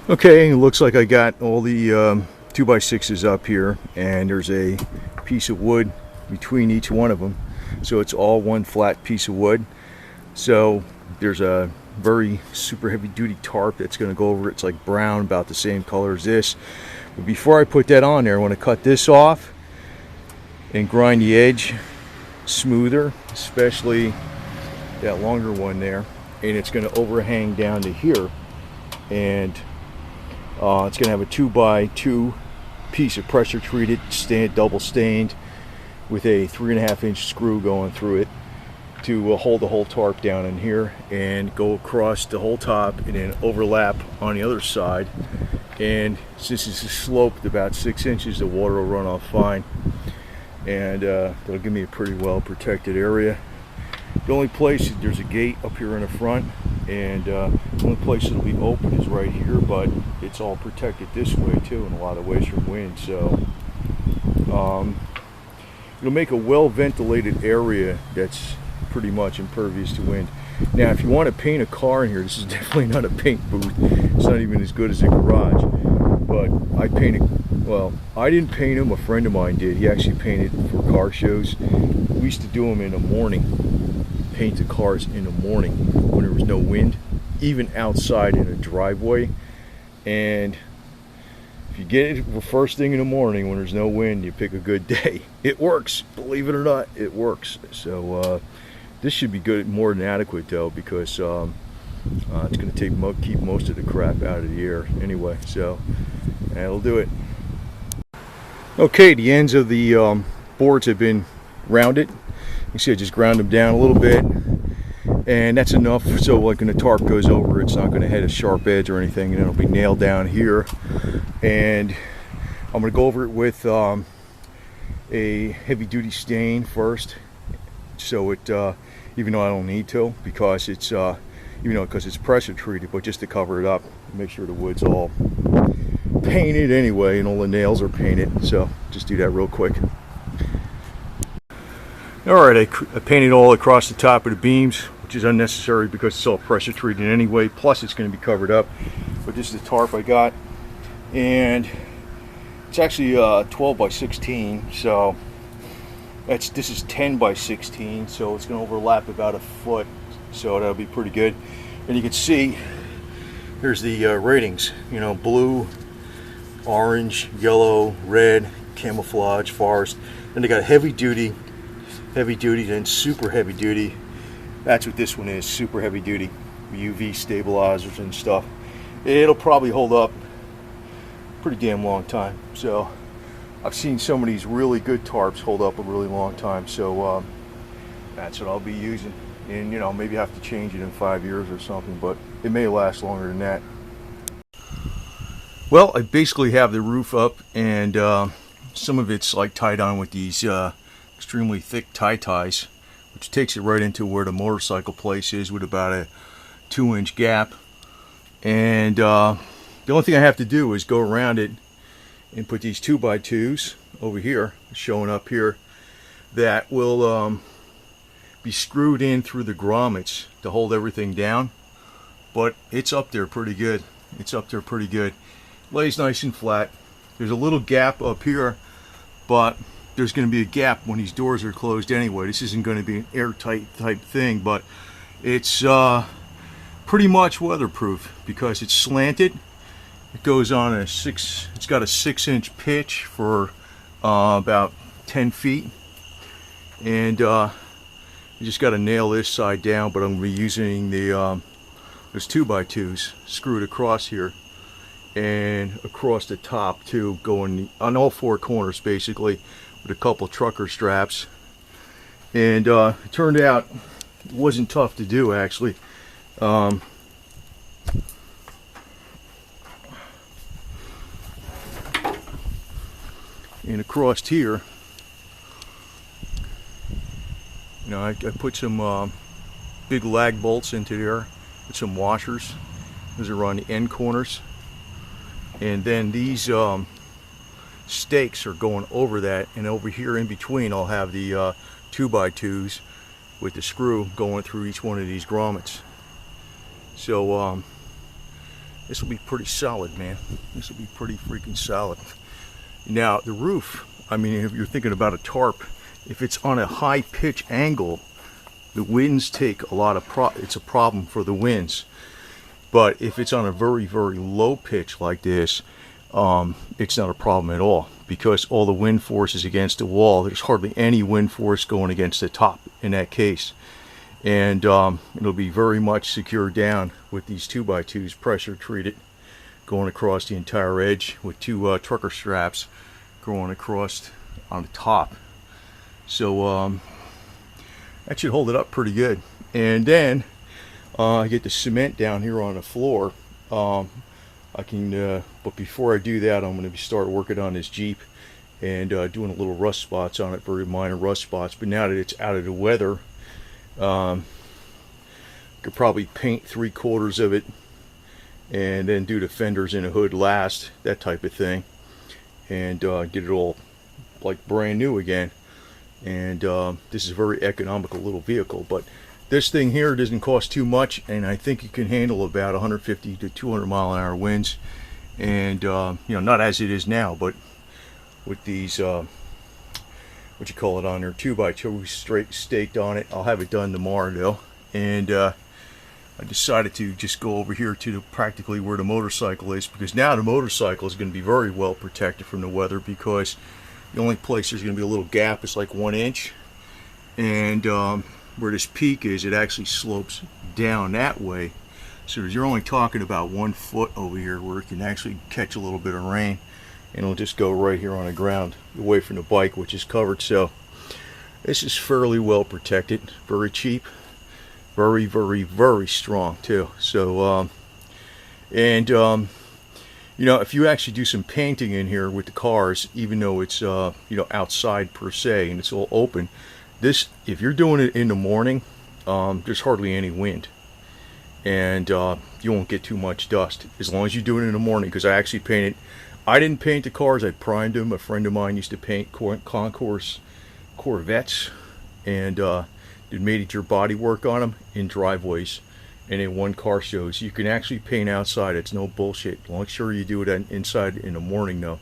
Okay, it looks like I got all the 2x6s up here, and there's a piece of wood between each one of them, so it's all one flat piece of wood. So there's a very super heavy duty tarp that's going to go over it. It's like brown, about the same color as this. But before I put that on there, I want to cut this off and grind the edge smoother, especially that longer one there, and it's going to overhang down to here, and it's going to have a 2x2 piece of pressure treated, double stained, with a 3.5-inch screw going through it to hold the whole tarp down in here, and go across the whole top and then overlap on the other side. And since this is sloped about 6 inches, the water will run off fine, and that'll give me a pretty well protected area. The only place, there's a gate up here in the front, and the only place it'll be open is right here, but it's all protected this way too in a lot of ways from wind. So it'll make a well ventilated area that's pretty much impervious to wind. Now if you want to paint a car in here, this is definitely not a paint booth. It's not even as good as a garage, but I painted, well, I didn't paint them, a friend of mine did. He actually painted for car shows. We used to do them in the morning, paint the cars in the morning when there was no wind, even outside in a driveway. And if you get it the first thing in the morning when there's no wind, you pick a good day. It works, believe it or not, it works. So this should be good, more than adequate though, because it's going to keep most of the crap out of the air anyway. So that'll do it. Okay, the ends of the boards have been rounded. You see I just ground them down a little bit, and that's enough so like when the tarp goes over, it's not going to hit a sharp edge or anything, and it'll be nailed down here. And I'm going to go over it with a heavy duty stain first, so it even though I don't need to, because it's because it's pressure treated, but just to cover it up, make sure the wood's all painted anyway, and all the nails are painted. So just do that real quick. Alright, I painted all across the top of the beams, which is unnecessary because it's all pressure treated anyway, plus it's going to be covered up. But this is the tarp I got, and it's actually 12 by 16, so this is 10 by 16, so it's going to overlap about a foot, so that'll be pretty good. And you can see here's the ratings, blue, orange, yellow, red, camouflage, forest. Then they got heavy duty, then super heavy duty. That's what this one is, super heavy duty, UV stabilizers and stuff. It'll probably hold up pretty damn long time. So I've seen some of these really good tarps hold up a really long time, so that's what I'll be using. And maybe I have to change it in 5 years or something, but it may last longer than that. Well, I basically have the roof up, and some of it's like tied on with these extremely thick ties, which takes it right into where the motorcycle place is, with about a 2-inch gap. And the only thing I have to do is go around it and put these 2x2s over here, showing up here, that will be screwed in through the grommets to hold everything down. But it's up there pretty good. Lays nice and flat. There's a little gap up here, but there's going to be a gap when these doors are closed anyway. This isn't going to be an airtight type thing, but it's pretty much weatherproof because it's slanted. It goes on it's got a 6-inch pitch for about 10 feet, and you just got to nail this side down. But I'm going to be using the those 2x2s screwed across here and across the top too, going on all 4 corners basically, with a couple trucker straps. And it turned out it wasn't tough to do, actually. And across here, I put some big lag bolts into there with some washers. Those are on the end corners, and then these stakes are going over that, and over here in between I'll have the 2x2s with the screw going through each one of these grommets. So this will be pretty solid, man. This will be pretty freaking solid. Now the roof, I mean, if you're thinking about a tarp, if it's on a high pitch angle, the winds take a lot of it's a problem for the winds. But if it's on a very, very low pitch like this, it's not a problem at all, because all the wind force is against the wall. There's hardly any wind force going against the top in that case. And it'll be very much secured down with these 2x2s, pressure treated, going across the entire edge with two trucker straps going across on the top. So that should hold it up pretty good. And then I get the cement down here on the floor. I can, but before I do that, I'm going to start working on this Jeep and doing a little rust spots on it, very minor rust spots. But now that it's out of the weather, could probably paint 3/4 of it and then do the fenders and the hood last, that type of thing, and get it all like brand new again. And this is a very economical little vehicle, but this thing here doesn't cost too much, and I think it can handle about 150 to 200 mile-an-hour winds. And you know, not as it is now, but with these what you call it on there, 2x2 straight staked on it. I'll have it done tomorrow though. And I decided to just go over here to practically where the motorcycle is, because now the motorcycle is going to be very well protected from the weather, because the only place there's going to be a little gap is like 1 inch, and where this peak is, it actually slopes down that way. So you're only talking about 1 foot over here where it can actually catch a little bit of rain, and it'll just go right here on the ground away from the bike, which is covered. So this is fairly well protected, very cheap, very, very, very strong too. So you know, if you actually do some painting in here with the cars, even though it's you know, outside per se and it's all open, this, if you're doing it in the morning, there's hardly any wind, and you won't get too much dust as long as you do it in the morning. Because I actually painted, I didn't paint the cars, I primed them. A friend of mine used to paint concourse Corvettes, and did major body work on them in driveways and in one car shows. You can actually paint outside, it's no bullshit. Make sure you do it inside in the morning though.